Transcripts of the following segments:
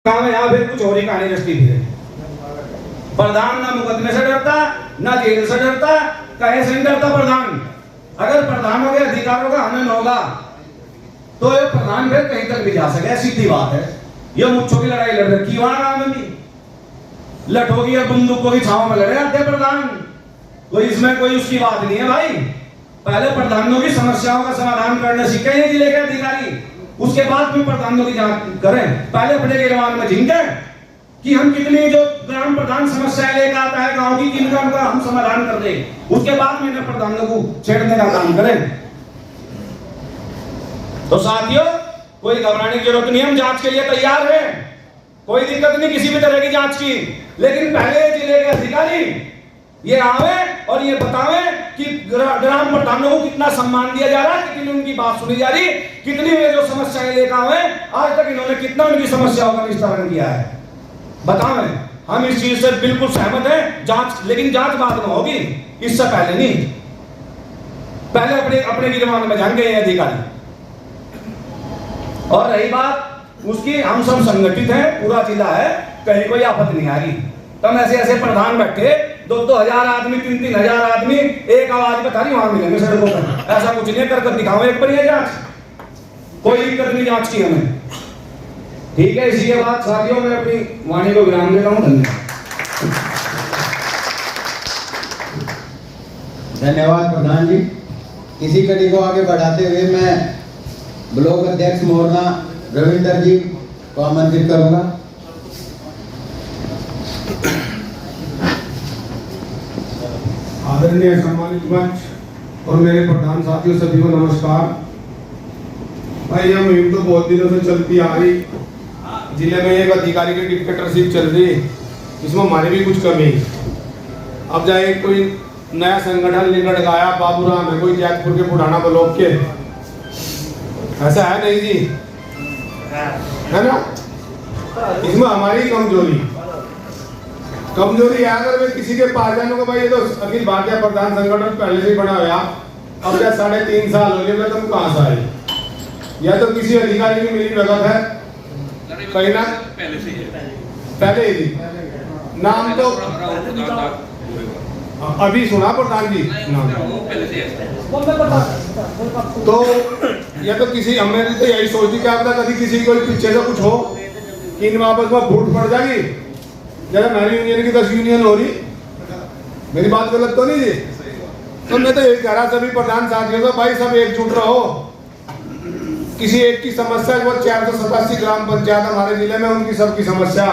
काम है, यहाँ फिर कुछ और ही कहानी रचती थी। प्रधान ना मुकदमे से डरता, ना जेल से डरता, कहीं से नहीं डरता प्रधान। अगर प्रधानों के अधिकारों का हनन होगा तो ये प्रधान फिर कहीं तक भी जा सके, सीधी बात है। ये मुच्छों की लड़ाई लड़ रही, वहां काम में भी लठोगी या बंदूकों की छांव में लड़े आते प्रधान। कोई इसमें कोई उसकी बात नहीं है भाई। पहले प्रधानों की समस्याओं का समाधान करने सीखे ये जिले के अधिकारी, उसके बाद भी प्रधानों की जांच करें। पहले अपने के गिरवान में झिंके कि हम कितनी जो ग्राम प्रधान समस्याएं लेकर आता है गांव की, किनका उनका हम समाधान कर दें, उसके बाद में प्रधानों को छेड़ने का काम करें। तो साथियों, कोई घबराने की जरूरत नहीं, हम जांच के लिए तैयार हैं, कोई दिक्कत नहीं किसी भी तरह की जांच की। लेकिन पहले जिले के अधिकारी ये आवे और ये बतावे कि ग्राम प्रधानों को कितना सम्मान दिया जा रहा है, कितनी उनकी बात सुनी जा रही, कितनी वे जो समस्याएं लेकर आवे, आज तक इन्होंने कितना उनकी समस्याओं का निस्तारण किया है, बतावे। हम इस चीज से बिल्कुल सहमत हैं। जांच, लेकिन जांच बाद में होगी, इससे पहले नहीं। पहले अपने अपने गिरवान में जाएंगे ये अधिकारी। और रही बात उसकी, हम सब संगठित हैं, पूरा जिला है, कहीं कोई आफत नहीं आ रही। तो ऐसे ऐसे प्रधान बैठे 2-2 हजार आदमी, 3-3 हजार आदमी एक आवाज पे थारी वहां मिलेंगे सड़कों पर। ऐसा कुछ नहीं, कर दिखाओ एक पर ये जांच, कोई दिक्कत नहीं जांच की हमें। ठीक है, इसी के बाद साथियों मैं अपनी वाणी को विराम देता हूं। धन्यवाद प्रधान जी। इसी कड़ी को आगे बढ़ाते हुए मैं ब्लॉक अध्यक्ष मोरना रविंदर जी को आमंत्रित करूंगा। आदरणीय सम्मानित मंच और मेरे प्रधान साथियों सभी को नमस्कार। भाई यह मुहिम तो बहुत दिनों से चलती आ रही, जिले में एक अधिकारी की डिक्टेटरशिप चल रही, इसमें हमारी भी कुछ कमी। अब जाए कोई नया संगठन निकल गया, बाबूराम है कोई जैतपुर के पुराना ब्लॉक के, ऐसा है नहीं जी, है ना। इसमें हमारी कमजोरी है। अगर मैं किसी के पास जाऊँ को भाई ये तो अखिल भारतीय प्रधान संगठन पहले से बना हुआ, अब क्या 3.5 साल हो गए, मैं तुम कहाँ से आए, या तो किसी अधिकारी की मेरी भगत है कहीं ना पहले ही थी। नाम तो अभी सुना प्रधान जी नाम, तो या तो किसी, हमें तो यही सोचती क्या पता कभी किसी को पीछे से कुछ हो कि इन वापस में फूट पड़ जाएगी। जरा मेरी यूनियन की 10 यूनियन हो रही, मेरी बात गलत तो नहीं जी। तो मैं तो यही कह रहा सभी प्रधान साथियों से, भाई सब एकजुट रहो। किसी एक की समस्या, वो 487 ग्राम पंचायत हमारे जिले में, उनकी सबकी समस्या,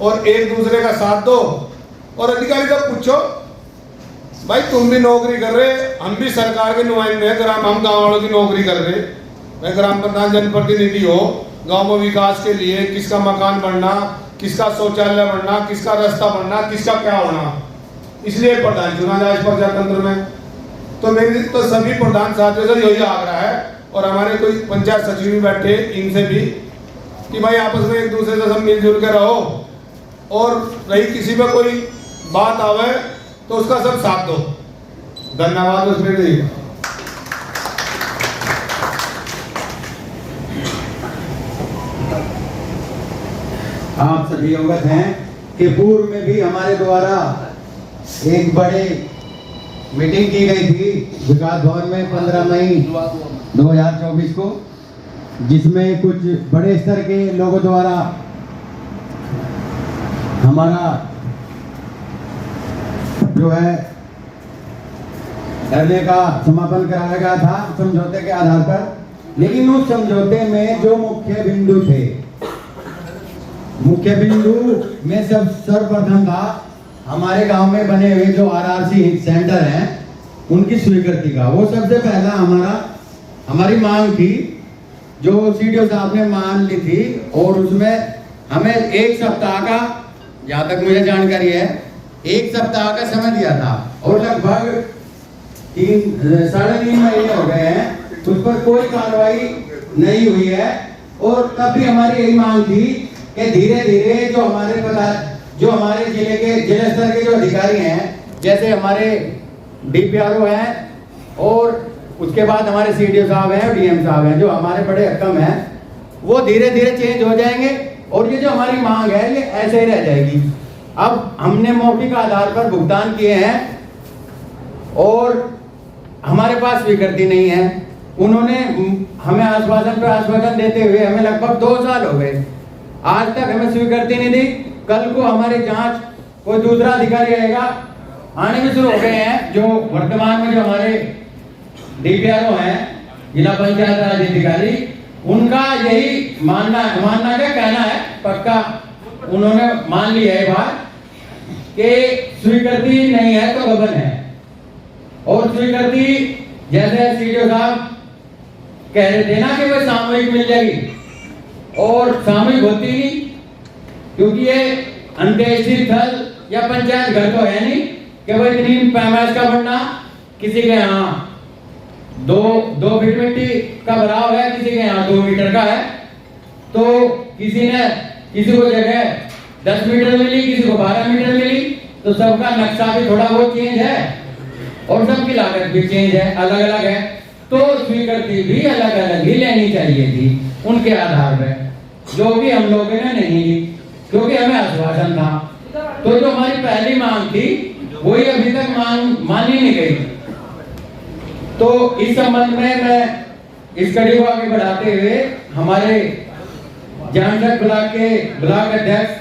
और एक दूसरे का साथ दो। और अधिकारी से पूछो भाई तुम भी नौकरी कर रहे, हम भी सरकार के नुमाइंदे हैं, हम गाँव वालों की नौकरी कर रहे। मैं ग्राम प्रधान जनप्रतिनिधि हो, गाँव में विकास के लिए किसका मकान बनना, किसका शौचालय बनना, किसका रास्ता बनना, किसका क्या होना, इसलिए प्रधान चुना जाए इस प्रजातंत्र में। तो मेरी तो सभी प्रधान साथियों से यही आग्रह है, और हमारे कोई पंचायत सचिव भी बैठे, इनसे भी, कि भाई आपस में एक दूसरे से सब मिलजुल के रहो, और रही किसी में कोई बात आवे तो उसका सब साथ दो। धन्यवाद। उसमें आप सभी अवगत हैं कि पूर्व में भी हमारे द्वारा एक बड़े मीटिंग की गई थी विकास भवन में 15 मई 2024 को, जिसमें कुछ बड़े स्तर के लोगों द्वारा हमारा जो है धरने का समापन कराया गया था समझौते के आधार पर। लेकिन उस समझौते में जो मुख्य बिंदु थे, मुख्य बिंदु में सर्वप्रथम था हमारे गांव में बने हुए जो आरआरसी सेंटर हैं उनकी स्वीकृति का। वो सबसे पहला हमारी मांग थी, जो सीडीओ साहब ने मान ली थी, और उसमें हमें 1 सप्ताह का, जहां तक मुझे जानकारी है, 1 सप्ताह का समय दिया था, और लगभग 3-3.5 महीने हो गए हैं, उस पर कोई कार्रवाई नहीं हुई है। और तब भी हमारी यही मांग थी कि धीरे धीरे जो हमारे जिले स्तर के जो अधिकारी हैं, जैसे हमारे डीपीआरओ हैं, और उसके बाद हमारे सीडीओ साहब हैं और डीएम साहब हैं, जो हमारे बड़े हकम हैं, वो धीरे धीरे चेंज हो जाएंगे। और ये जो हमारी मांग है ये ऐसे ही रह जाएगी। अब हमने मौखिक आधार पर भुगतान किए हैं और हमारे पास स्वीकृति नहीं है। उन्होंने हमें आश्वासन पर आश्वासन देते हुए हमें लगभग 2 साल हो गए, आज तक हमें स्वीकृति नहीं दी। कल को हमारी जांच कोई दूसरा अधिकारी आएगा, आने में शुरू हो गए हैं। जो वर्तमान में जो हमारे डीपीआरओ हैं, जिला पंचायत राज अधिकारी, उनका यही मानना क्या कहना है, पक्का उन्होंने मान लिया है बात कि स्वीकृति नहीं है तो गबन है। और स्वीकृति जैसे सीडीओ साहब कह रहे थे ना कि वो सामूहिक मिल जाएगी, और सामूहिक होती नहीं, क्योंकि ये अंत्येष्टि स्थल या पंचायत घर तो है नहीं कि वो इतनी पैमाइश का बनना। किसी के यहाँ 2 फीट मिट्टी का भराव है, किसी के यहाँ 2 मीटर का है, तो किसी को जगह 10 मीटर मिली, किसी को 12 मीटर मिली, तो सबका नक्शा भी थोड़ा बहुत चेंज है और सबकी लागत भी चेंज है, अलग अलग है। तो स्वीकृति भी अलग अलग ही लेनी चाहिए थी उनके आधार पर, जो भी हम लोगों ने नहीं ली, क्योंकि हमें आश्वासन था। तो जो हमारी पहली मांग थी वही अभी तक मानी नहीं गई। तो इस संबंध में मैं इस कड़ी को आगे बढ़ाते हुए हमारे जानसठ ब्लॉक अध्यक्ष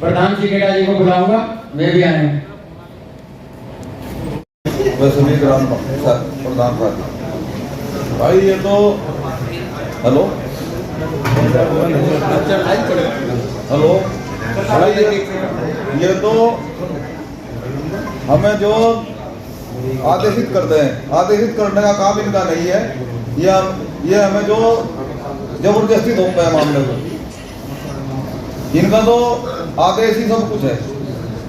प्रधान सिकेटा जी को बुलाऊंगा, वे भी आए। सभी ग्राम प्रधान भाई, ये तो हेलो भाई, ये तो हमें जो आदेशित करते हैं, आदेशित करने का काम इनका नहीं है। ये हमें जो जबरदस्ती थोपते हैं मामले को, इनका तो आदेश ही सब कुछ है।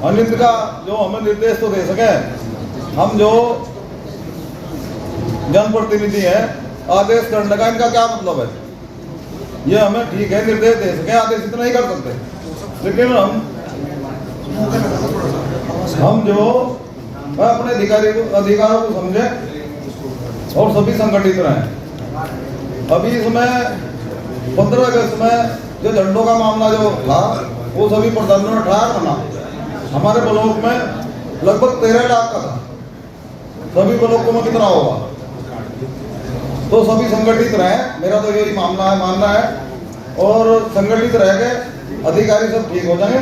और इनका जो हमें निर्देश तो दे सके, हम जो जनप्रतिनिधि हैं, आदेश करने का इनका क्या मतलब है? ये हमें ठीक है निर्देश दे सके, आदेश इतना ही कर सकते, लेकिन हम जो अपने अधिकारों को समझे और सभी संगठित रहें। अभी इसमें 15 अगस्त में जो झंडों का मामला जो था, वो सभी प्रधानों ने उठाया था। हमारे ब्लॉक में लगभग 13 लाख का था, सभी ब्लॉकों में कितना होगा? तो सभी संगठित रहे, मेरा तो यही मानना है। और संगठित रह के अधिकारी सब ठीक हो जाएंगे,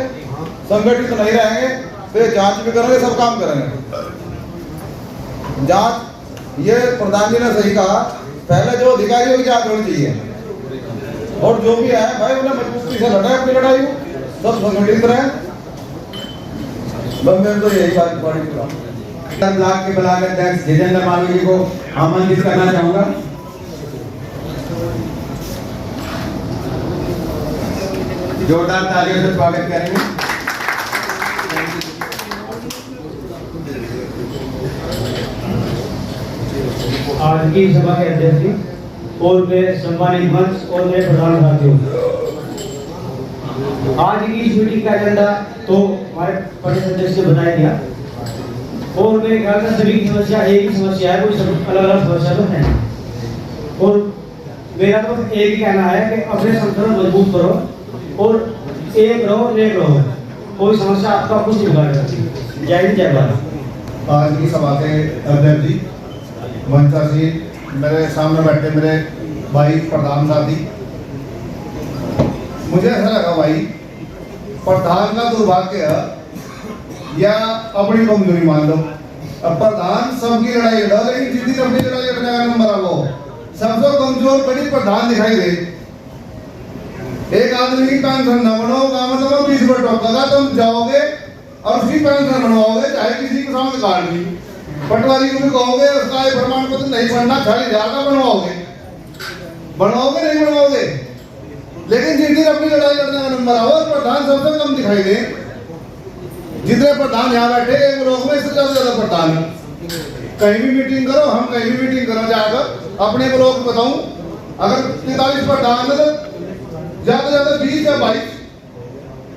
संगठित नहीं रहेंगे तो जांच भी करेंगे, सब काम करेंगे। जांच, ये प्रधान जी ने सही कहा, पहले जो अधिकारियों की जांच होनी चाहिए, और जो भी है भाई उन्हें मजबूती से लड़ाई, अपनी लड़ाई हो, सब संगठित रहे। मैं तो यही बात ब्लॉक के ब्लॉक अध्यक्ष जितेंद्र मालवी जी को आमंत्रित करना चाहूंगा। जोरदार तालियों से स्वागत करेंगे। आज की सभा के अध्यक्ष और मेरे सम्मानित मंच और मेरे प्रधान साथियों, आज की इस मीटिंग का एजेंडा तो हमारे प्रदेश अध्यक्ष ने बताया गया, और मेरे ख्याल में सभी की समस्या एक ही समस्या है, कोई सब अलग अलग समस्या तो है। और मेरा तो एक ही कहना है कि अपने संगठन मजबूत करो और एक रहो, कोई समस्या आपका कुछ नहीं बिगाड़ सकती। जय हिंद, जय भारत। आज की सभा के अध्यक्ष जी, मंचासी, मेरे सामने बैठे मेरे भाई प्रधान साथी, मुझे ऐसा लगा भाई प्रधान का दुर्भाग्य है या अपनी कमजोरी मान लो। अब प्रधान सबकी लड़ाई लड़ा, लेकिन जिस दिन अपनी लड़ाई लड़ने का नंबर आ वो सबसे कमजोर बड़ी प्रधान दिखाई दे। एक आदमी की पेंशन न बनवाओगा मतलब 20 रुपये टोकेगा, तुम जाओगे और उसकी पेंशन बनवाओगे, चाहे किसी के सामने कार्ड ली, पटवारी को भी कहोगे उसका प्रमाण पत्र नहीं बनना, 40,000 का बनवाओगे नहीं बनवाओगे। लेकिन जिस दिन अपनी लड़ाई लड़ने का नंबर आओ, प्रधान सबसे कम दिखाई दे। जितने प्रधान यहाँ बैठे एक लोग में, इससे ज्यादा प्रधान है। कहीं भी मीटिंग करो, हम कहीं भी मीटिंग करो जाकर अपने ब्लॉक में बताऊं, अगर 43 प्रधान है तो ज्यादा 20 या 22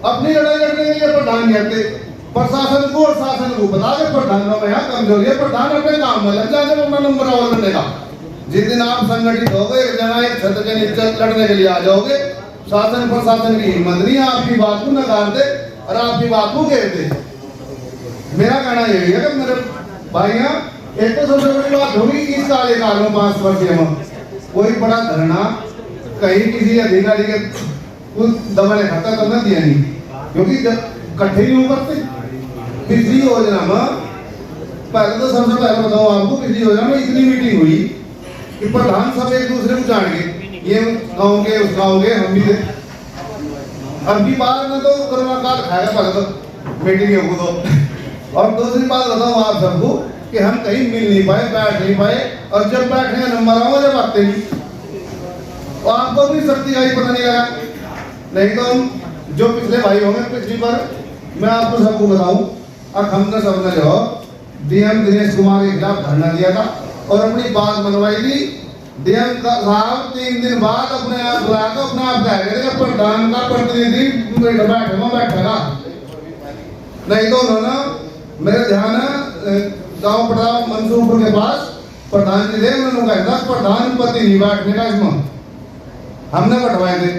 अपनी लड़ाई लड़ने के लिए प्रधान कहते। प्रशासन को और शासन को बता के प्रधानों में यहाँ कमजोरी है, प्रधान अपने काम में लग जाए अपना नंबर और लड़ने का। जिस दिन आप संगठित हो गए, एक जना एक छत्र के नीचे लड़ने के लिए आ जाओगे, शासन प्रशासन की हिम्मत नहीं आपकी बात को नकार दे और आपकी बात को घेर दे। मेरा कहना यही है कि मेरे भाइयों, एक तो सबसे बड़ी बात होगी इस कार्यकाल में 5 वर्ष में कोई बड़ा धरना कहीं किसी अधिकारी के कुछ दबा खाता करना दिया नहीं, क्योंकि इकट्ठे नहीं हो करते। पिछली योजना में पहले तो सबसे पहले बताऊं आपको, पिछली योजना में इतनी मीटिंग हुई कि प्रधान सब एक दूसरे को जान गए, ये गाँव के उस गाँव के हम भी थे। अब की बार में तो कोरोना काल खाएगा पहले तो मीटिंग को तो। और दूसरी बात बताऊं आप सबको कि हम कहीं मिल नहीं पाए, बैठ नहीं पाए, और जब बैठने का नंबर आओ जब आते नहीं, और आपको अपनी शक्ति का ही पता नहीं लगा। नहीं तो हम जो पिछले भाई होंगे, पिछली बार मैं आपको सबको बताऊं, अब हमने सबने जो डीएम दिनेश कुमार के खिलाफ धरना दिया था और अपनी बात मनवाई थी। डीएम साहब 3 दिन बाद अपने आप बुलाकर अपने आप कह रहे थे प्रधान का प्रतिनिधि बैठेगा, नहीं तो उन्होंने मेरे ध्यान गाँव पड़ा मंसूरपुर के पास प्रधान जी थे, उन्होंने कहा था प्रधान पति नहीं बैठने का, इसमें हमने बैठवाए थे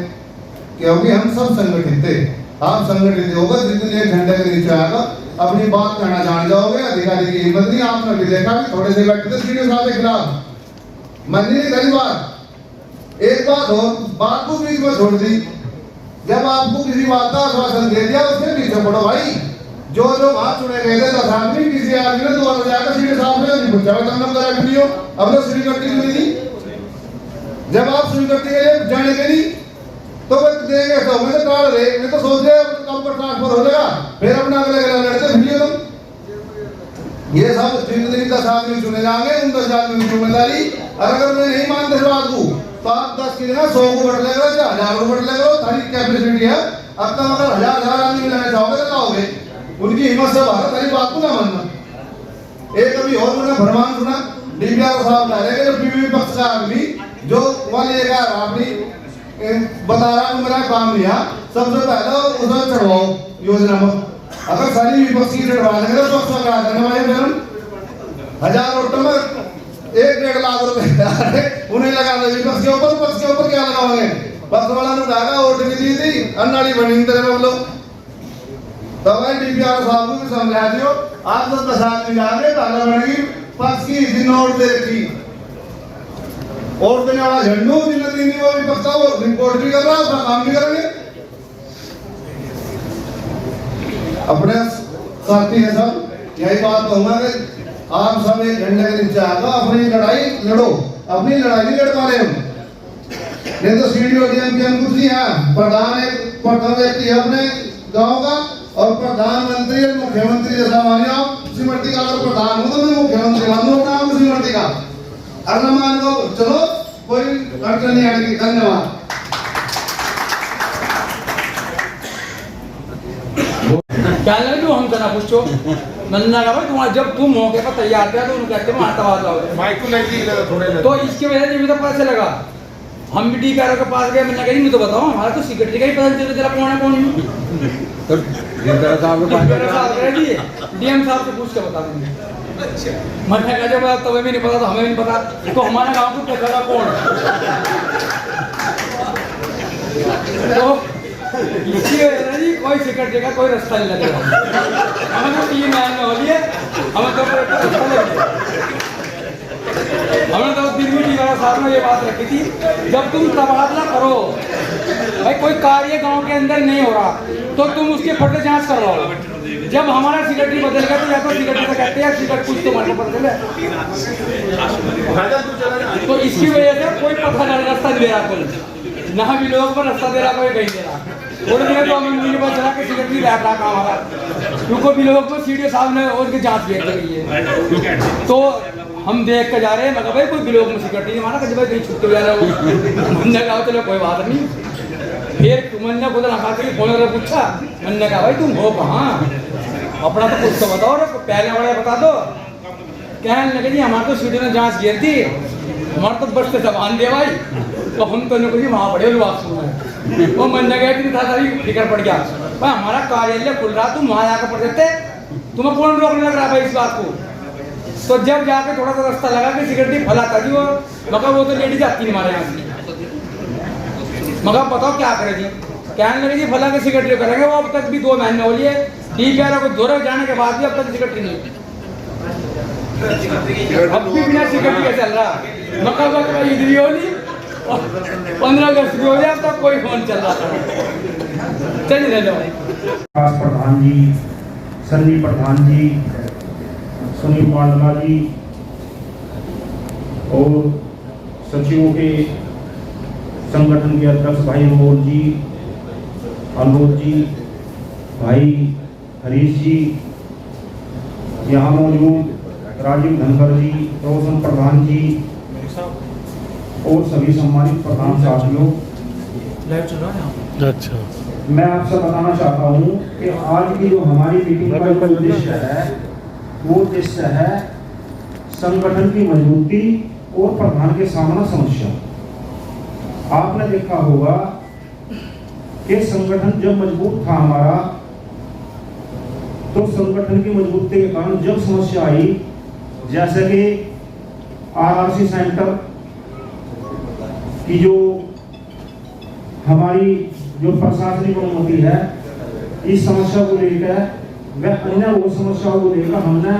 क्योंकि हम सब संगठित थे। आप संगठित होगा, जितने 1 घंटे के नीचे आएगा अपनी बात कहना जान जाओगे। अधिकारी की हिम्मत नहीं, आपने भी देखा कि थोड़े से बैठे थे सीडीओ साहब के खिलाफ, मन नहीं कई बार। एक बात हो, बात को बीच में छोड़ दी, जब आपको किसी बात का आश्वासन दे दिया उसके पीछे पड़ो भाई। जो वहां चुने गए थे 10 आदमी, किसी आदमी ने 2 जाकर सीडीओ साहब ने नहीं पूछा तुम लोग करा क्यों हो, अब लोग स्वीकृति क्यों नहीं दी। जब आप स्वीकृति के लिए जाने के लिए तो वो देंगे तो मैं तो टाल रहे, मैं तो सोच रहे कम पर ट्रांसफर हो जाएगा, फिर अपना अगले लड़ते वीडियो तुम। ये सब जितने 10 आदमी चुने जाएंगे उन 10 आदमी की जिम्मेदारी। और अगर मैं नहीं मानते इस बात को तो आप 10 की जगह 100 को बढ़ लेगा, 1000 को बढ़ लेगा, थारी कैपेसिटी है। अब तक अगर 1000 आदमी लाने चाहोगे तो लाओगे, उनकी हिम्मत से बाहर तारी बात को ना मानना। एक अभी और मैंने फरमान सुना, डीपीआर साहब कह रहे हैं पीवी पक्ष का आदमी जो वाले का अपनी बता रहा हूं मेरा काम लिया, सबसे पहले उसे चढ़वाओ योजना में। अगर सारी विपक्ष की चढ़वा देंगे तो पक्ष करा देने वाले मैडम 1000 वोटों में 1-1.5 लाख रुपए उन्हें लगा दे विपक्ष के ऊपर। पक्ष के ऊपर क्या लगाओगे, पक्ष वाला ने उठागा वोट नहीं दी थी, अन्नाड़ी बनी तेरे में लोग। तब डीपीआर साहब को भी समझा दियो, आप तो 10 आदमी जा रहे ताला बनेगी, पक्ष की इसी नोट दे रखी और देने वाला झंडू जिन्हें नहीं वो भी पक्का, वो रिपोर्ट भी कर रहा है, उसका काम भी करेंगे। अपने साथी है सब, यही बात कहूंगा कि आप सब 1 घंटे के नीचे आकर अपनी लड़ाई लड़ो, अपनी लड़ाई नहीं लड़ पा रहे हम। नहीं तो सीडीओ डीएम की हम कुछ नहीं है, प्रधान एक प्रथम व्यक्ति है अपने गांव का, और प्रधानमंत्री और मुख्यमंत्री जैसा मानिए आप सिमरती का। अगर प्रधान हो तो मैं मुख्यमंत्री मानूं अपना आप सिमरती का, अगर मान लो चलो कोई अड़चन नहीं आएगी। धन्यवाद। क्या लगे हम तना पूछो नन्ना का भाई तुम्हारा जब तुम मौके पर तैयार थे तो उन कहते हैं आतंकवाद आओ माइक को नहीं थोड़े तो इसकी वजह से मुझे तो पता चलेगा। हम भी डीपीआर के पास गए, मैंने कही मैं तो बताओ हमारा तो सिक्योरिटी का ही पता नहीं चला कौन है कौन नहीं। तो डीएम साहब डीएम साहब से पूछ के बता देंगे। मैंने कहा जब तुम्हें भी नहीं पता तो हमें भी नहीं पता, तो हमारे गाँव को पता कौन। तो इसकी वजह से कोई सिक्योरिटी का कोई रास्ता नहीं लगेगा। हमें तो 3 महीने हो लिए, हमें तो रास्ता लगे। हमने तो दिन में टीका साहब ने ये बात रखी थी, जब तुम तबादला करो भाई, कोई कार्य गांव के अंदर नहीं हो रहा तो तुम उसकी फटे जांच करवाओ। जब हमारा सिक्योरिटी बदल गया तो या तो सिक्योरिटी से कहते हैं सिक्योरिटी कुछ तो हमारे को पता चले, तो इसकी वजह से कोई पता नहीं रास्ता दे रहा, कोई ना भी लोगों को रास्ता दे रहा, कोई कहीं दे रहा। थोड़े दिन तो हमें पता चला कि सिक्योरिटी बैठ रहा काम हमारा, क्योंकि भी लोगों को सीडीओ साहब ने उनकी जांच भी करी है। तो हम देख कर जा रहे हैं, मगर भाई कोई लोग में सिक्योरिटी नहीं माना कि भाई कहीं छुट्टी जा रहा हो। मैंने कहा चलो कोई बात नहीं। फिर तुमने खुद रखा के फोन कर पूछा, मैंने कहा भाई तुम हो कहाँ, अपना तो कुछ तो बताओ, पहले वाले बता दो। कहने लगे जी हमारे तो सीडीओ ने जांच की थी, हमारे तो बस से जबान दे भाई, तो हम तो नहीं वहाँ पड़े बात सुन। वो मैंने कहा कि था सारी फिक्र पड़ गया भाई, हमारा कार्यालय खुल रहा, तुम वहाँ जाकर पढ़ देते, तुम्हें कौन रोकने लग रहा भाई इस बात को। तो जब जाके थोड़ा सा रास्ता लगा कि सिक्योरिटी फैलाता जी वो, मगर वो तो लेडी जाती नहीं हमारे यहाँ से। मगर बताओ क्या करें जी, कहने लगे जी फला के सेक्रेटरी करेंगे, वो अब तक भी 2 महीने हो लिए DPR को दौरे जाने के बाद भी अब तक सेक्रेटरी नहीं, अब भी बिना सेक्रेटरी का चल रहा। मगर ईद भी होली 15 अगस्त भी हो गया, अब तक कोई फोन चल रहा था। चलिए लो विकास प्रधान जी, सन्नी प्रधान जी, सुनील पांडला जी और सचिवों के संगठन के अध्यक्ष भाई अमोल जी, अनुरोध जी, भाई हरीश जी, यहाँ मौजूद राजीव धनखड़ जी, रोशन प्रधान जी और सभी सम्मानित प्रधान साथियों, अच्छा, मैं आपसे बताना चाहता हूँ कि आज की जो हमारी मीटिंग का जो उद्देश्य है वो उद्देश्य है संगठन की मजबूती और प्रधान के सामना समस्या। आपने देखा होगा कि संगठन जब मजबूत था हमारा, तो संगठन की मजबूती के कारण जब समस्या आई, जैसे कि RRC सेंटर की जो हमारी जो प्रशासनिक अनुमति है, इस समस्या को लेकर व अन्य वो समस्याओं को लेकर हमने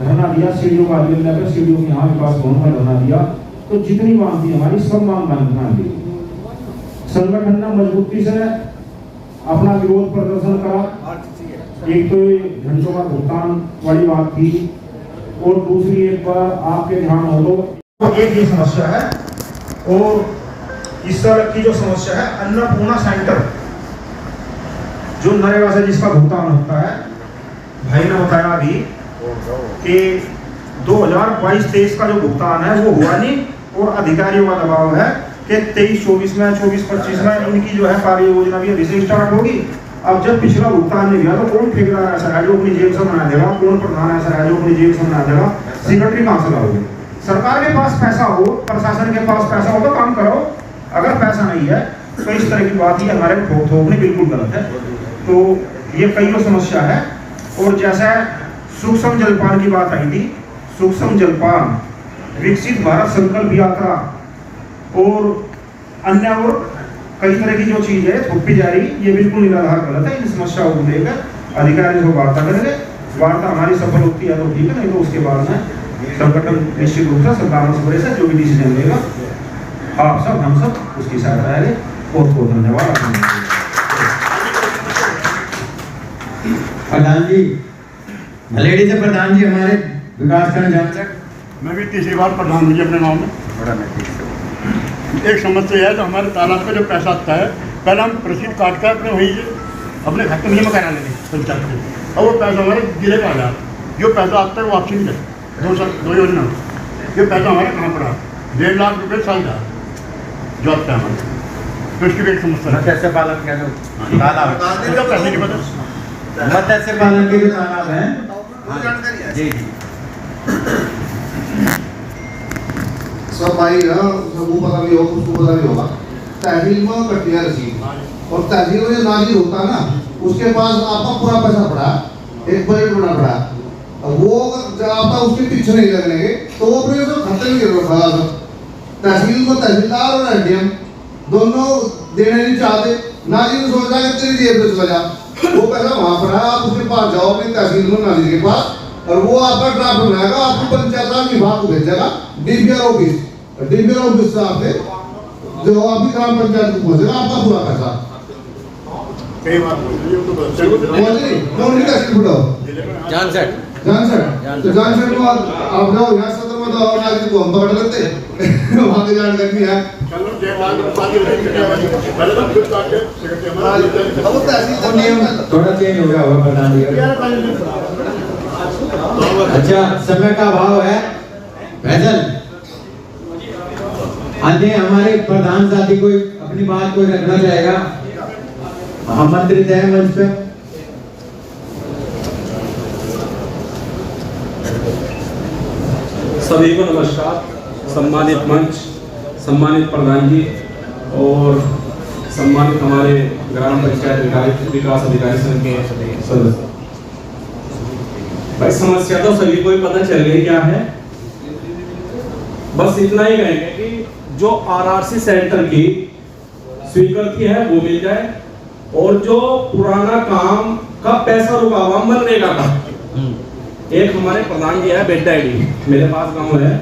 धरना दिया सीडीओ कार्यालय पर, सीडीओ के यहाँ विकास भवन में धरना दिया। तो जितनी मांग थी हमारी सब मांग मान दी। संगठन ने मजबूती से अपना विरोध प्रदर्शन करा। एक तो घंटों का भुगतान वाली बात थी, और दूसरी एक बार आपके ध्यान हो तो एक ये समस्या है, और इस तरह की जो समस्या है अन्नपूर्णा सेंटर जो नरेगा से जिसका भुगतान होता है, भाई ने बताया अभी कि 2022-23 का जो भुगतान है वो हुआ नहीं, और अधिकारियों का दबाव है कि 23-24 में 24-25 में इनकी जो है कार्य योजना भी अभी से स्टार्ट होगी। अब जब पिछला भुगतान नहीं हुआ तो कौन ठेकेदार ऐसा है जो अपनी जेब से बना देगा, कौन प्रधान ऐसा है जो अपनी जेब से बना देगा, सेक्रेटरी कहाँ से लाओगे? सरकार के पास पैसा हो, प्रशासन के पास पैसा हो तो काम करो, अगर पैसा नहीं है तो इस तरह की बात ही हमारे ठोक थोकने बिल्कुल गलत है। तो ये कई तो समस्या है। और जैसा सूक्ष्म जलपान की बात आई थी, सूक्ष्म जलपान, विकसित भारत संकल्प यात्रा और अन्य और कई तरह की जो चीज है थोपी जा रही, ये बिल्कुल निराधार गलत है। इन समस्याओं को लेकर अधिकारी से वार्ता करेंगे, वार्ता हमारी सफल होती है तो ठीक है, नहीं तो उसके बाद में संगठन निश्चित रूप से सरकार मशवरे से जो भी डिसीजन लेगा आप सब हम सब उसकी सहायता रहेंगे। बहुत बहुत धन्यवाद। प्रधान जी, भलेडी से प्रधान जी हमारे विकास खंड जांचक। मैं भी तीसरी बार प्रधान हूँ जी अपने गाँव में। एक समस्या है, तो हमारे तालाब का जो पैसा आता है, पहले हम रसीद काट कर अपने वही अपने खाते में जमा करा लेंगे पंचायत से, और वो पैसा हमारे जिले का आ जाए। जो पैसा आता है वो वापसी नहीं करते। 2 योजना ये पैसा हमारे कहाँ पर आ 1.5 लाख रुपये साल का जो आता है हमारे, तो इसकी भी एक समस्या है। मत्स्य पालन का जो तालाब, पैसे नहीं पता, मत्स्य पालन के जो तालाब है जी जी सब भाई ना, सबको पता भी होगा, उसको पता भी होगा। तहसील में कटती है रसीद, और तहसील में जो नाजिर होता है ना, उसके पास आपका पूरा पैसा पड़ा, एक बजट बना पड़ा, वो आपका उसके पीछे नहीं लगने तो वो अपने तो खत्म ही कर रहा था। तहसील को तहसीलदार और एडीएम दोनों देने नहीं चाहते। नाजिर सोच रहा है तेरी जेब में चला जा, वो पैसा वहाँ पर है, आप उसके पास जाओ अपनी तहसील में नाजिर के पास, और वो आपका ड्राफ्ट बनाएगा, आपको पंचायत विभाग को भेजेगा DPR ऑफिस, DPR ऑफिस से आपने जो आपकी ग्राम पंचायत को पहुंचेगा आपका पूरा पैसा। कई बार जान सेट तो जान सेट को आप जाओ यहाँ सदर में, तो नाजिर को हम पकड़ लेते वहाँ की जान करनी है। थोड़ा चेंज हो गया होगा प्रधान जी। अच्छा, समय का अभाव है फैजल, अन्य हमारे प्रधान साथी कोई अपनी बात कोई रखना चाहेगा, आमंत्रित है मंच पे। सभी को नमस्कार। सम्मानित मंच, सम्मानित प्रधान जी और सम्मानित हमारे ग्राम पंचायत विकास अधिकारी संघ के सदस्य। भाई समस्या तो सभी को ही पता चल गई क्या है, बस इतना ही कहेंगे कि जो RRC सेंटर की स्वीकृति है वो मिल जाए, और जो पुराना काम का पैसा रुका हुआ मनरेगा का, एक हमारे प्रधान जी है बेटा आईडी मेरे पास गांव है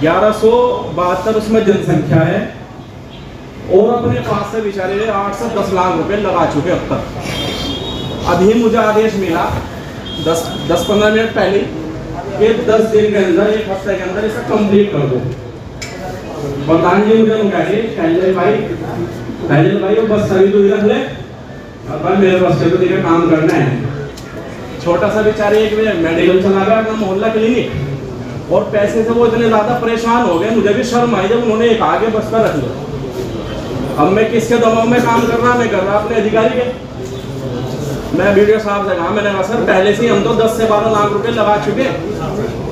1172 उसमें जनसंख्या है, और अपने पास से बेचारे 8 से 10 लाख रुपए लगा चुके अब तक। अभी मुझे आदेश मिला 10-15 मिनट पहले कि 10 दिन के अंदर, 1 हफ्ते के अंदर इसे कंप्लीट कर दो। प्रधान जी मुझे कहे भाई वो बस सभी तो रख ले, अब मेरे बस से तो देखिए काम करना है। छोटा सा बेचारे एक मेडिकल चला गया अपना मोहल्ला क्लिनिक, और पैसे से वो इतने ज्यादा परेशान हो गए, मुझे भी शर्म आई जब उन्होंने एक आगे बस पर रख लो। अब मैं किसके दबाव में काम कर रहा, मैं कर रहा अपने अधिकारी के। मैं वीडियो साहब से कहा, मैंने कहा सर पहले से हम तो 10 से 12 लाख रुपए लगा चुके,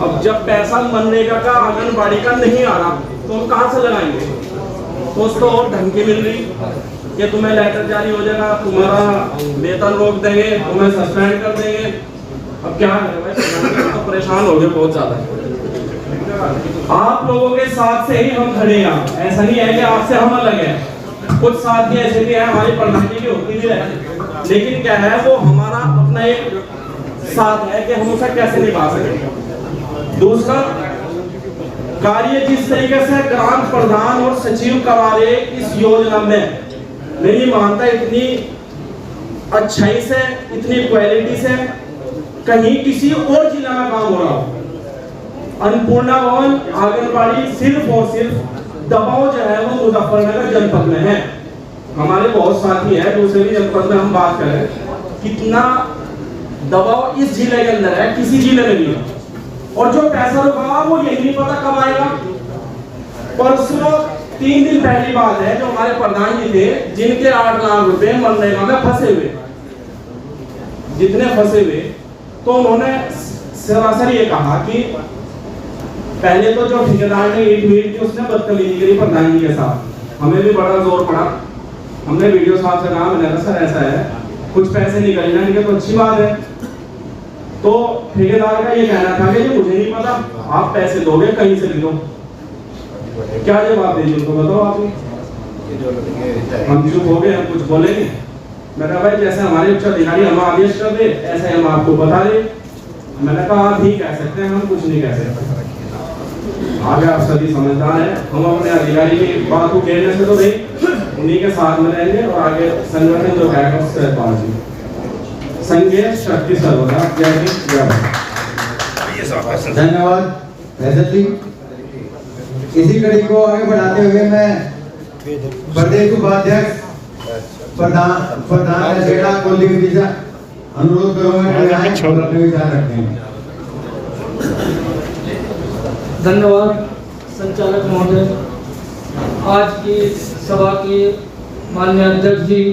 अब जब पैसा मनरेगा का आंगनबाड़ी का नहीं आ रहा तो हम कहाँ से लगाएंगे। तो उसको और धमकी मिल रही कि तुम्हें लेटर जारी हो जाएगा, तुम्हारा वेतन रोक देंगे, तुम्हें सस्पेंड कर देंगे। अब क्या है भाई, तो परेशान हो गए बहुत ज्यादा। आप लोगों के साथ से ही हम खड़े हैं, ऐसा नहीं है कि आपसे हम अलग हैं। कुछ साथी ऐसे भी हैं हमारी प्रधान जी की होती भी है, लेकिन क्या है वो हमारा अपना एक साथ है कि हम उसे कैसे निभा सकें। दूसरा कार्य जिस तरीके से ग्राम प्रधान और सचिव करा रहे इस योजना में, नहीं मानता इतनी अच्छाई से, इतनी क्वालिटी से कहीं किसी और जिला में काम हो रहा हो। अन्नपूर्णा भवन आंगनबाड़ी सिर्फ और सिर्फ दबाव जो है वो मुजफ्फरनगर जनपद में है। हमारे बहुत साथी हैं दूसरे भी जनपद में, हम बात करें कितना दबाव इस जिले के अंदर है, किसी जिले में नहीं है। और जो पैसा रुका वो यही नहीं पता कब आएगा। परसों 3 दिन पहली बात है, जो हमारे प्रधान जी थे जिनके 8 लाख रुपए मनरेगा में फंसे हुए, जितने फंसे हुए, तो उन्होंने सरासर ये कहा कि पहले तो जो ठेकेदार ने ईट मीट की उसने बदतमीजी करी प्रधान जी के साथ, हमें भी बड़ा जोर पड़ा। हमने वीडियो साहब से कहा, मैंने कहा सर ऐसा है, कुछ पैसे निकल जाएंगे तो अच्छी बात है। तो ठेकेदार का ये कहना था कि मुझे नहीं पता, आप पैसे दोगे कहीं से भी दो। क्या जवाब दीजिए उनको, बताओ आप। हम चुप हो गए, हम कुछ बोलेंगे। मैंने कहा भाई जैसे हमारे उच्च अधिकारी हम आदेश कर दे ऐसे हम आपको बता दे। मैंने कहा आप ही कह सकते हैं, हम कुछ नहीं कह सकते। आगे आप सभी समझदार हैं, हम अपने अधिकारी की बात को कहने से तो नहीं, उन्हीं के साथ में रहेंगे और आगे संगठन जो है उससे पाएंगे। संघीय शक्ति सर्वदा। जय हिंद जय भारत। धन्यवाद फैजल जी। इसी कड़ी को आगे बढ़ाते हुए मैं प्रदेश उपाध्यक्ष प्रधान जेड़ा कुलदीप जी से अनुरोध करूंगा कि अपने विचार रखें। धन्यवाद संचालक महोदय। आज की सभा के माननीय अध्यक्ष जी,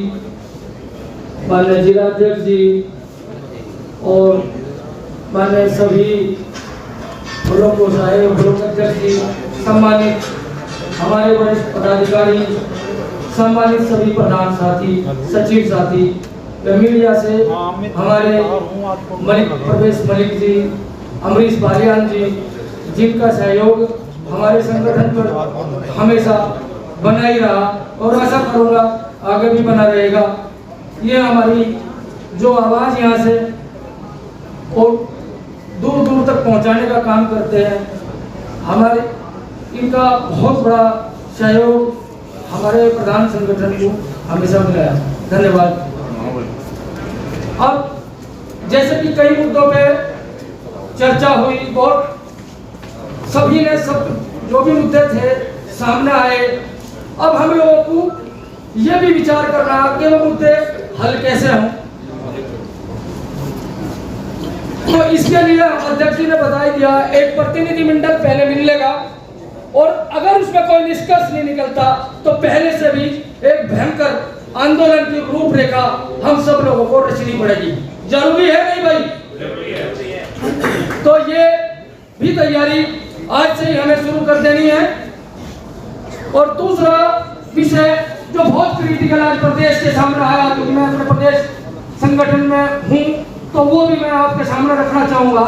माननीय जिला अध्यक्ष जी और माननीय सभी ब्लॉक कोषाध्यक्ष, ब्लॉक अध्यक्ष जी, सम्मानित हमारे वरिष्ठ पदाधिकारी, सम्मानित सभी प्रधान साथी, सचिव साथी, मीडिया से हमारे मलिक प्रवेश मलिक जी, अमरीश बालियान जी, जिनका सहयोग हमारे संगठन पर हमेशा बना ही रहा और ऐसा करूँगा आगे भी बना रहेगा। ये हमारी जो आवाज़ यहाँ से और दूर दूर तक पहुँचाने का काम करते हैं, हमारे इनका बहुत बड़ा सहयोग हमारे प्रधान संगठन को हमेशा मिला है। धन्यवाद। अब जैसे कि कई मुद्दों पे चर्चा हुई और सभी ने सब जो भी मुद्दे थे सामने आए, अब हम लोगों को ये भी विचार करना कि वो मुद्दे हल कैसे हों। तो इसके लिए अध्यक्ष जी ने बता दिया, एक प्रतिनिधिमंडल पहले मिलेगा और अगर उसमें कोई निष्कर्ष नहीं निकलता तो पहले से भी एक भयंकर आंदोलन की रूपरेखा हम सब लोगों को रचनी पड़ेगी। जरूरी है नहीं भाई? तो ये भी तैयारी आज से ही हमें शुरू कर देनी है। और दूसरा विषय जो बहुत क्रिटिकल आज प्रदेश के सामने आया, क्योंकि मैं अपने प्रदेश संगठन में हूँ तो वो भी मैं आपके सामने रखना चाहूँगा।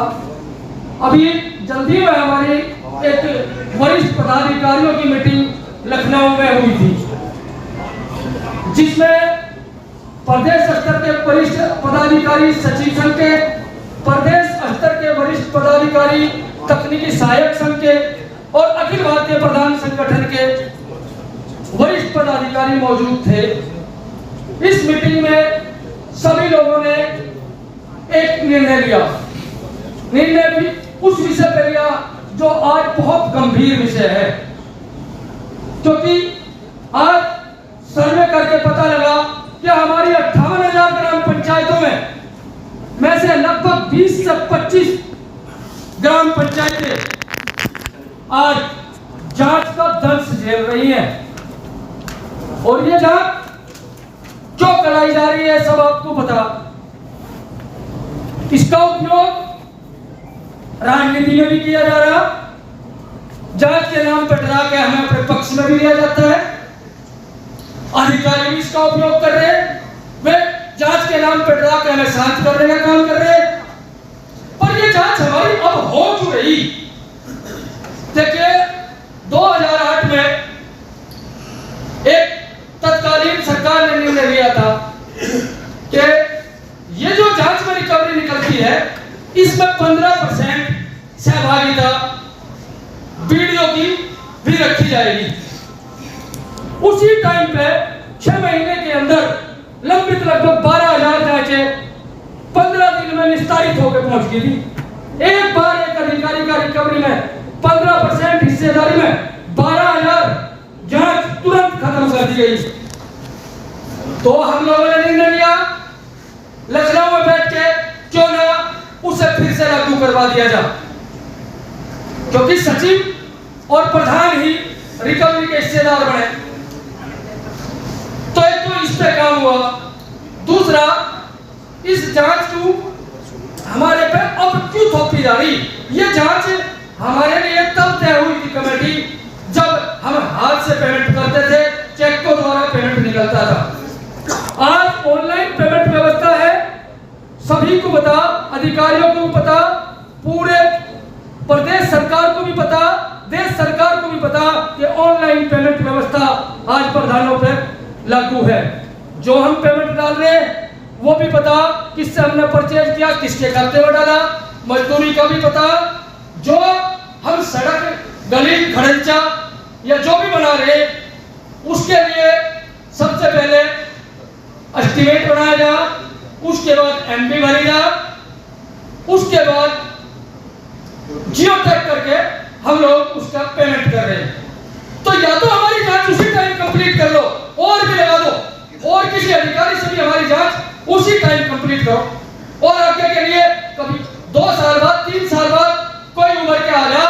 अभी जल्दी में हमारी एक वरिष्ठ पदाधिकारियों की मीटिंग लखनऊ में हुई थी जिसमें प्रदेश स्तर के वरिष्ठ पदाधिकारी, सचिव संघ के, प्रदेश स्तर के वरिष्ठ पदाधिकारी, तकनीकी सहायक संघ के और अखिल भारतीय प्रधान संगठन के वरिष्ठ पदाधिकारी मौजूद थे। इस मीटिंग में सभी लोगों ने एक निर्णय लिया। निर्णय भी उस विषय पर लिया जो आज बहुत गंभीर विषय है, क्योंकि आज सर्वे करके पता लगा कि हमारी 58,000 ग्राम पंचायतों में से लगभग 20 से 25 ग्राम पंचायतें आज जांच का दंश झेल रही हैं। और ये जांच क्यों कराई जा रही है सब आपको पता। इसका उपयोग राजनीति में भी किया जा रहा, जांच के नाम पर डरा के हमें अपने पक्ष में भी लिया जाता है। अधिकारी भी इसका उपयोग कर रहे हैं, वे जांच के नाम पर डरा के हमें शांत करने का काम कर रहे हैं। पर ये जांच हमारी अब हो क्यों रही? देखिए 2008 में एक तत्कालीन सरकार ने निर्णय लिया था कि ये जो जांच में रिकवरी निकलती है इसमें 15% सहभागिता वीडियो की भी रखी जाएगी। उसी टाइम पे 6 महीने के अंदर लंबित लगभग 12,000 जांचें 15 दिन में निस्तारित होकर पहुंच गई थी। एक बार एक अधिकारी का रिकवरी में 15% हिस्सेदारी में 12,000 जांच तुरंत खत्म कर दी गई। तो हम लोगों ने निर्णय लिया लखनऊ में बैठ के क्यों ना उसे फिर से लागू करवा दिया जाए, क्योंकि सचिव और प्रधान ही रिकवरी के हिस्सेदार बने। तो एक तो इस पे काम हुआ, दूसरा इस जांच को हमारे पे अब क्यों थोपी जा रही? ये जांच हमारे लिए तब तय हुई थी कमेटी जब हम हाथ से पेमेंट करते थे, चेक को द्वारा पेमेंट निकलता था। आज ऑनलाइन पेमेंट व्यवस्था है, सभी को पता, अधिकारियों को भी पता, पूरे प्रदेश सरकार को भी पता, देश सरकार को भी पता कि ऑनलाइन पेमेंट व्यवस्था आज प्रधानों पर लागू है। जो हम पेमेंट डाल रहे हैं वो भी पता, किससे हमने परचेज किया, किसके खाते में डाला, मजदूरी का भी पता। जो हम सड़क, गली, खड़ंचा या जो भी बना रहे उसके लिए सबसे पहले एस्टीमेट बनाया जा, उसके बाद एमपी भरी जा, उसके बाद जियो टैग करके हम लोग उसका पेमेंट कर रहे हैं। तो या तो हमारी जांच उसी टाइम कंप्लीट कर लो और भी लगा दो, और किसी अधिकारी से भी हमारी जांच उसी टाइम कंप्लीट करो। और आगे के लिए कभी 2 साल बाद, 3 साल बाद कोई उम्र के आ जा,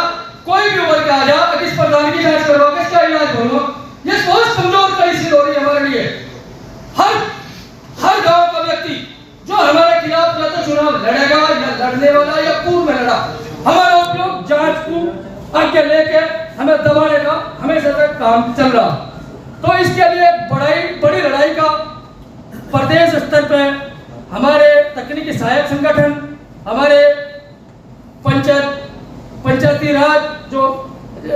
कोई भी उम्र के आ जा, अगर इस प्रधान की जांच करवाओगे, इसका इलाज बोलो, ये बहुत कमजोर परिस्थिति हो रही है हमारे लिए। हर गांव का व्यक्ति जो हमारे खिलाफ या तो चुनाव लड़ेगा या लड़ने वाला या पूर्व में लड़ा, हमारा उपयोग जांच को आगे लेके हमें दबाने का हमेशा तक काम चल रहा। तो इसके लिए बड़ी लड़ाई का प्रदेश स्तर पे हमारे तकनीकी सहायक संगठन, हमारे पंचायती राज जो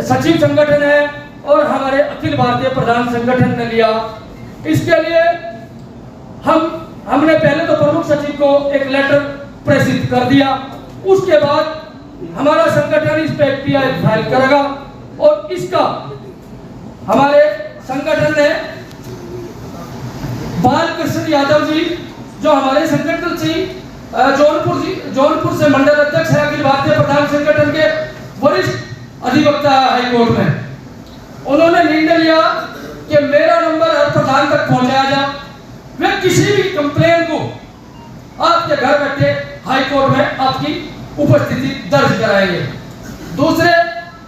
सचिव संगठन है और हमारे अखिल भारतीय प्रधान संगठन ने लिया। इसके लिए हमने पहले तो प्रमुख सचिव को एक लेटर प्रेषित कर दिया, उसके बाद हमारा संगठन इस पे पीआई फाइल करेगा। और इसका हमारे संगठन ने बालकृष्ण यादव जी जो हमारे संगठन से जौनपुर से मंडल अध्यक्ष है अखिल भारतीय प्रधान संगठन के वरिष्ठ अधिवक्ता हाई कोर्ट में, उन्होंने निर्णय लिया कि मेरा नंबर हर प्रधान तक पहुंचाया जाए। वे किसी भी कंप्लेन को आपके घर बैठे हाई कोर्ट में आपकी उपस्थिति दर्ज कराएंगे। दूसरे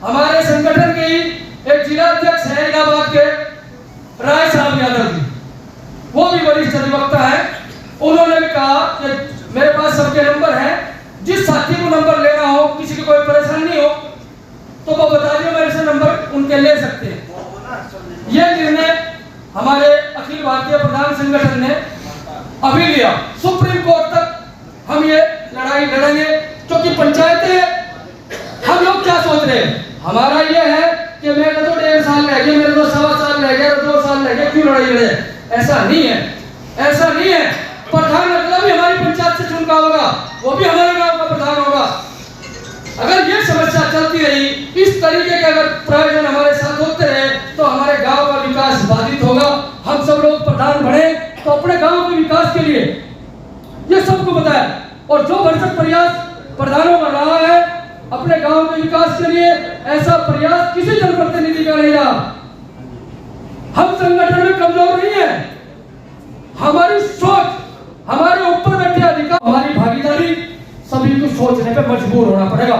हमारे संगठन के ही एक जिला अध्यक्ष है इलाहाबाद के राय साहब यादव जी, वो भी वरिष्ठ अधिवक्ता है, उन्होंने भी कहा कि मेरे पास सबके नंबर है, जिस साथी को नंबर लेना हो, किसी की कोई परेशानी हो तो वो बता दियो, मेरे से नंबर उनके ले सकते हैं। यह निर्णय हमारे अखिल भारतीय प्रधान संगठन ने अभी लिया। सुप्रीम कोर्ट तक हम ये लड़ाई लड़ेंगे, क्योंकि पंचायतें हम लोग क्या सोच रहे हैं, हमारा ये है कि मेरे तो 1.5 साल रह गया, मेरे तो 1.25 साल रह गया, 2 साल रह गए, क्यों लड़ाई लड़े? ऐसा नहीं है, ऐसा नहीं है। प्रधान अगला भी हमारी पंचायत से चुन का होगा, वो भी हमारे गांव का प्रधान होगा। अगर ये समस्या चलती रही, इस तरीके के अगर प्रयोजन हमारे साथ होते रहे, तो हमारे गांव का विकास बाधित होगा। हम सब लोग प्रधान बने तो अपने गांव के विकास के लिए, ये सबको पता है। और जो भरसक प्रयास प्रधानों का रहा है अपने गांव के विकास के लिए, ऐसा प्रयास किसी जनप्रतिनिधि का नहीं रहा। हम संगठन में कमजोर नहीं है, हमारी सोच, हमारे ऊपर बैठे अधिकार, हमारी भागीदारी सभी को सोचने पे मजबूर होना पड़ेगा।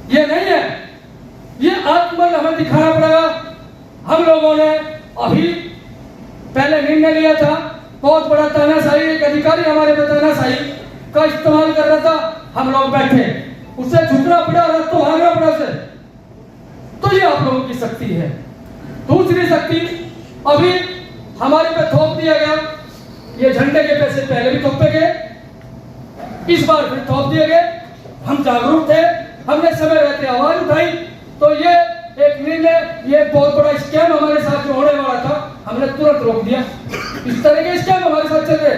ये नहीं है, ये आत्मबल हमें दिखाना पड़ेगा। हम लोगों ने अभी पहले निर्णय लिया था, बहुत बड़ा तानाशाही, एक अधिकारी हमारे पे तानाशाही का इस्तेमाल कर रहा था, हम लोग बैठे, उसे झुकना पड़ा, तो भागना पड़ा उसे। तो ये आप लोगों की शक्ति है। दूसरी शक्ति अभी हमारे पे थोप दिया गया, ये झंडे के पैसे पहले भी थोपे गए, इस बार फिर थोप दिए गए। हम जागरूक थे, हमने समय रहते आवाज उठाई, तो ये एक निर्णय, ये बहुत बड़ा स्कैम हमारे साथ जो होने वाला था, हमने तुरंत रोक दिया। इस तरह के स्कैम हमारे साथ चल रहे,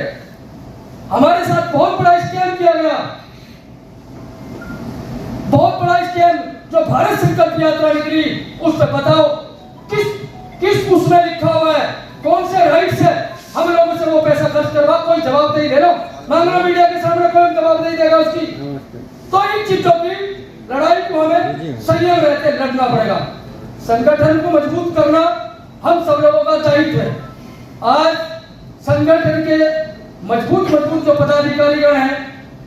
हमारे साथ बहुत बड़ा स्कैम किया गया, बहुत बड़ा स्कैम जो भारत संकल्प यात्रा निकली, उस पर बताओ किस उसमें लिखा हुआ है, कौन से राइट से हम लोगों से वो पैसा खर्च करवा, कोई जवाब नहीं दे लो, मामला मीडिया के सामने कोई जवाब नहीं देगा उसकी। तो इन चीजों की लड़ाई को हमें संयम रहते लड़ना पड़ेगा। संगठन को मजबूत करना हम सब लोगों का दायित्व है। आज संगठन के मजबूत जो पदाधिकारीगण हैं,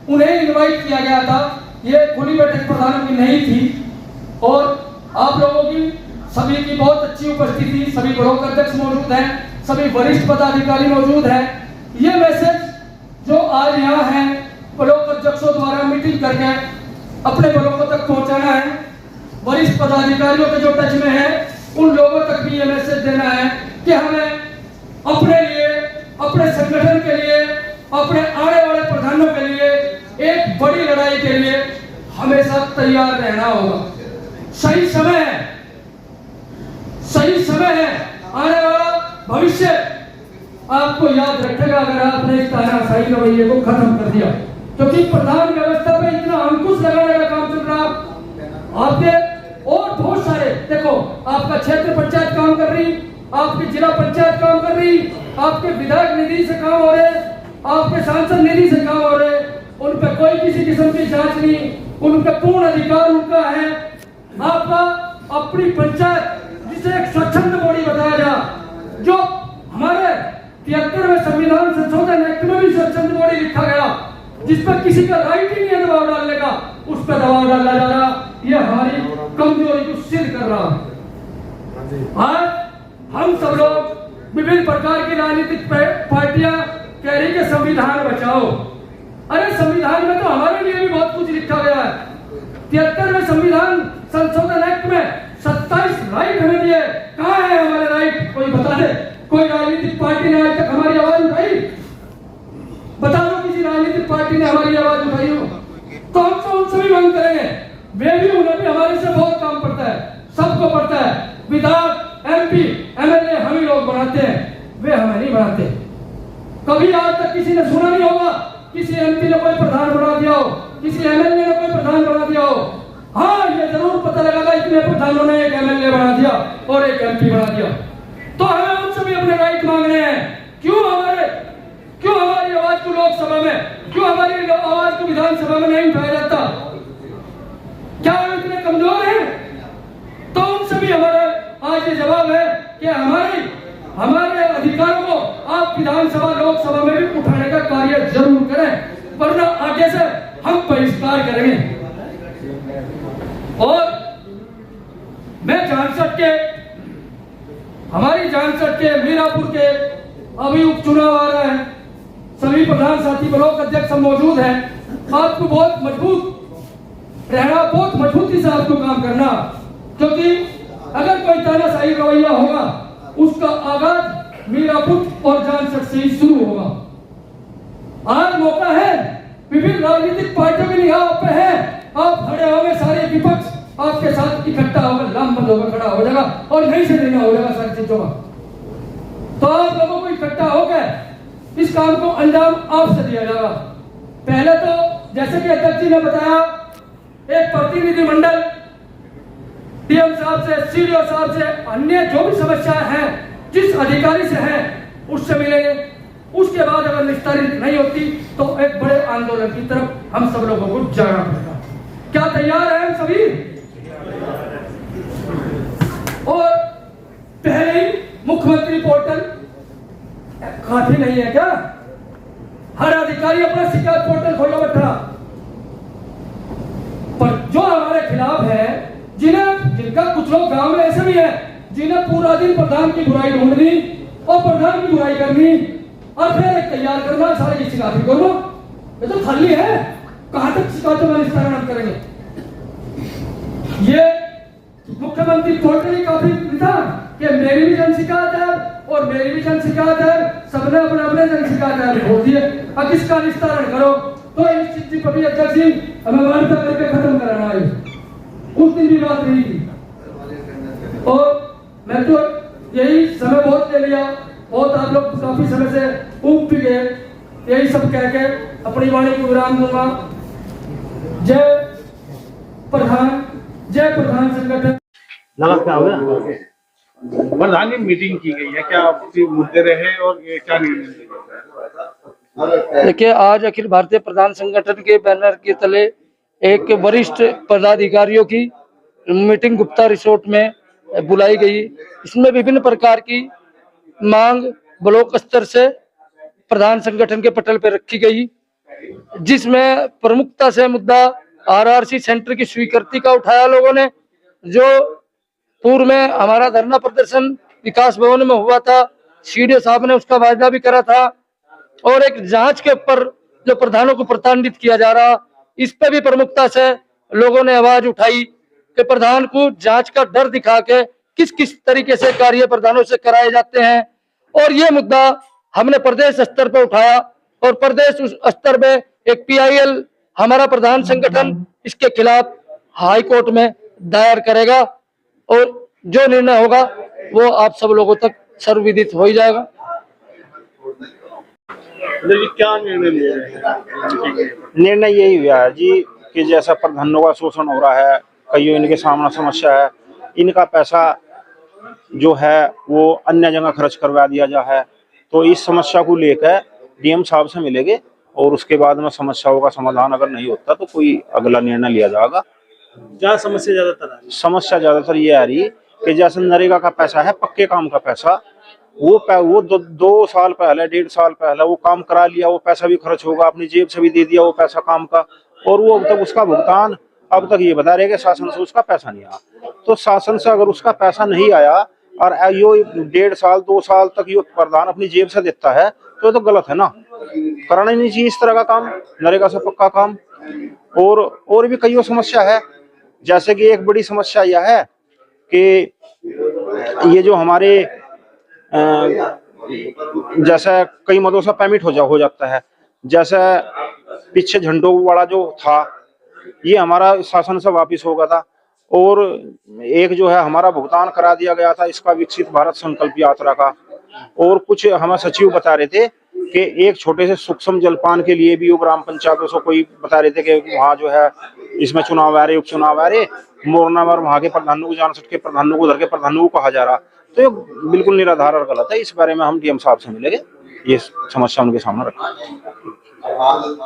उन्हें इनवाइट किया गया था। ये खुली बैठक प्रधानों की नहीं थी, और आप लोगों की सभी की बहुत अच्छी उपस्थिति, सभी ब्लॉक अध्यक्ष मौजूद हैं, सभी वरिष्ठ पदाधिकारी मौजूद हैं। ये मैसेज जो आज यहाँ है, ब्लॉक अध्यक्षों द्वारा मीटिंग करके अपने ब्लॉकों तक पहुंचाना है। वरिष्ठ पदाधिकारियों के जो टच में है, उन लोगों तक भी ये मैसेज देना है कि हमें अपने लिए, अपने संगठन के लिए, अपने आने वाले प्रधानों के लिए एक बड़ी लड़ाई के लिए हमेशा तैयार रहना होगा। सही समय है, सही समय है, आने वाला भविष्य आपको याद रखेगा अगर आपने इस तानाशाही रवैये को खत्म कर दिया। क्योंकि प्रधान व्यवस्था पे इतना अंकुश लगाने का काम चल रहा, आपके और बहुत सारे, देखो आपका क्षेत्र पंचायत काम कर रही, आपकी जिला पंचायत काम कर रही, आपके विधायक निधि से काम हो रहे, आपके सांसद निधि से काम हो रहे, उन पे कोई किसी किस्म की जांच नहीं, उनका पूर्ण अधिकार उनका है। आपका अपनी पंचायत, जिसे एक स्वच्छंद बॉडी बताया जा, जो हमारे 73वें संविधान संशोधन एक्ट में भी स्वच्छंद बॉडी लिखा गया, जिस पर किसी का राइट ही नहीं है दबाव डालने का, उस पर दबाव डाला जा रहा, यह हमारी कमजोरी को सिद्ध कर रहा है। आज हम सब लोग विभिन्न प्रकार की राजनीतिक पार्टियां कह रही कि संविधान बचाओ। अरे संविधान में तो हमारे लिए भी बहुत कुछ लिखा गया है। 73वें संविधान संशोधन एक्ट में 27 राइट हमें दिए, कहाँ है हमारे राइट? कोई बता दे। कोई राजनीतिक पार्टी ने आज तक हमारी आवाज उठाई? बता दो किसी राजनीतिक पार्टी ने हमारी आवाज उठाई हो तो हम तो उनसे भी मांग करेंगे। वे भी, उन्हें भी हमारे से बहुत काम पड़ता है, सबको पड़ता है। विधायक, MP, MLA हम ही लोग बनाते हैं, वे हमें नहीं बनाते। कभी आज तक किसी ने सुना नहीं होगा किसी MP ने कोई प्रधान बना दिया हो, किसी MLA ने कोई प्रधान बना दिया हो। हाँ, ये जरूर पता लगेगा इतने प्रधानों ने एक MLA बना दिया और एक MP बना दिया। तो हमें उनसे भी अपने राइट मांगने हैं। क्यों हमारी आवाज को लोकसभा में, क्यों हमारी आवाज को विधानसभा में नहीं उठाया जाता? क्या हम इतने कमजोर हैं? तो उनसे भी हमारा आज ये जवाब है कि हमारे अधिकारों को आप विधानसभा लोकसभा में भी उठाने का कार्य जरूर करें, वरना आगे से हम बहिष्कार करेंगे। और मैं हमारी जानसठ के मीरापुर के अभी उपचुनाव आ रहा है, सभी प्रधान साथी ब्लॉक अध्यक्ष मौजूद हैं। आपको बहुत मजबूत रहना, बहुत मजबूती से आपको काम करना, क्योंकि अगर कोई तानाशाही रवैया होगा उसका आगाज मीरापुर और जानसठ से ही शुरू होगा। आज मौका है, विभिन्न राजनीतिक पार्टियों की निगाह आप पे है, आप खड़े होंगे, सारे विपक्ष आपके साथ इकट्ठा होकर लामबंद होकर खड़ा हो जाएगा और नहीं से लेना हो जाएगा सारी चीजों का। तो आप लोगों को इकट्ठा होकर इस काम को अंजाम आपसे दिया जाएगा। पहले तो जैसे कि अध्यक्ष जी ने बताया, एक प्रतिनिधिमंडल डीएम साहब से, सीडीओ साहब से, अन्य जो भी समस्याएं हैं जिस अधिकारी से हैं उससे मिलेंगे। उसके बाद अगर निस्तारित नहीं होती तो एक बड़े आंदोलन की तरफ हम सब लोगों को जाना पड़ेगा। क्या तैयार हैं हम सभी? और पहले ही मुख्यमंत्री पोर्टल काफी नहीं है क्या? हर अधिकारी अपना शिकायत पोर्टल खोलो बैठा, पर जो हमारे खिलाफ है, जिनका कुछ लोग गांव में ऐसे भी है जिन्हें पूरा दिन प्रधान की बुराई ढूंढनी और प्रधान की बुराई करनी और फिर एक तैयार करना सारे की शिकायत करो, ये तो खाली है। कहां तक शिकायतों का निस्तारण करेंगे? ये मुख्यमंत्री पोर्टल ही काफी था कि मेरी भी जन शिकायत है और मेरी भी जन शिकायत है, सबने अपने अपने जन शिकायत है बोल दिए। अब इसका निस्तारण करो तो इस चीज पर भी अध्यक्ष जी हमें वार्ता करके खत्म कराना है। उस दिन भी बात नहीं थी और मैं तो यही समय बहुत ले लिया, बहुत आप लोग काफी समय से ऊब भी गए। यही सब कह के अपनी वाणी को विराम दूंगा। जय प्रधान संगठन। लगा क्या हो गया? प्रधान जी मीटिंग की गई है, क्या आपके मुद्दे रहे और ये क्या निर्णय लिया? देखिए, आज अखिल भारतीय प्रधान संगठन के बैनर के तले एक वरिष्ठ पदाधिकारियों की मीटिंग गुप्ता रिसोर्ट में बुलाई गई। इसमें विभिन्न प्रकार की मांग ब्लॉक स्तर से प्रधान संगठन के पटल पर रखी गई, जिसमें प्रमुखता से मुद्दा आरआरसी सेंटर की स्वीकृति का उठाया लोगों ने। जो पूर्व में हमारा धरना प्रदर्शन विकास भवन में हुआ था, सीडीओ साहब ने उसका वायदा भी करा था। और एक जांच के ऊपर जो प्रधानों को प्रताड़ित किया जा रहा, इस पे भी प्रमुखता से लोगों ने आवाज उठाई कि प्रधान को जांच का डर दिखा के किस किस तरीके से कार्य प्रधानों से कराए जाते हैं। और ये मुद्दा हमने प्रदेश स्तर पर उठाया और प्रदेश स्तर पे एक पीआईएल हमारा प्रधान संगठन इसके खिलाफ हाई कोर्ट में दायर करेगा और जो निर्णय होगा वो आप सब लोगों तक सर्वविदित हो ही जाएगा। क्या निर्णय लिया है? निर्णय यही हुआ है जी कि जैसा प्रधानों का शोषण हो रहा है, कई इनके सामने समस्या है, इनका पैसा जो है वो अन्य जगह खर्च करवा दिया जा है। तो इस समस्या को लेकर डीएम साहब से मिलेंगे और उसके बाद में समस्याओं का समाधान अगर नहीं होता तो कोई अगला निर्णय लिया जाएगा। क्या समस्या ज्यादातर आ रही है? समस्या ज्यादातर ये आ रही है कि जैसे नरेगा का पैसा है, पक्के काम का पैसा, वो 2 साल पहले 1.5 साल पहले वो काम करा लिया, वो पैसा भी खर्च होगा, अपनी जेब से भी दे दिया वो पैसा काम का, और वो अब तक उसका भुगतान अब तक ये बता रहे कि शासन से उसका पैसा नहीं आया। तो शासन से अगर उसका पैसा नहीं आया और यो 1.5 साल 2 साल तक यो प्रधान अपनी जेब से देता है तो ये तो गलत है ना। कराना नहीं चाहिए इस तरह का काम, नरेगा से पक्का काम। और भी कई समस्या है, जैसे कि एक बड़ी समस्या यह है कि ये जो हमारे जैसे कई मदों से परमिट हो जाता है, जैसे पीछे झंडों वाला जो था ये हमारा शासन से वापिस हो गया था, और एक जो है हमारा भुगतान करा दिया गया था इसका विकसित भारत संकल्प यात्रा का। और कुछ हमें सचिव बता रहे थे कि एक छोटे से सूक्ष्म जलपान के लिए भी वो ग्राम पंचायतों से कोई बता रहे थे कि वहाँ जो है इसमें चुनाव आ रहे, उपचुनाव आ रहे, मोरना में वहाँ के प्रधानों को, जानसठ के प्रधानों को, उधर के प्रधानों को कहा जा रहा। तो ये बिल्कुल निराधार और गलत है। इस बारे में हम डीएम साहब से मिलेंगे, ये समस्या उनके सामने रखा।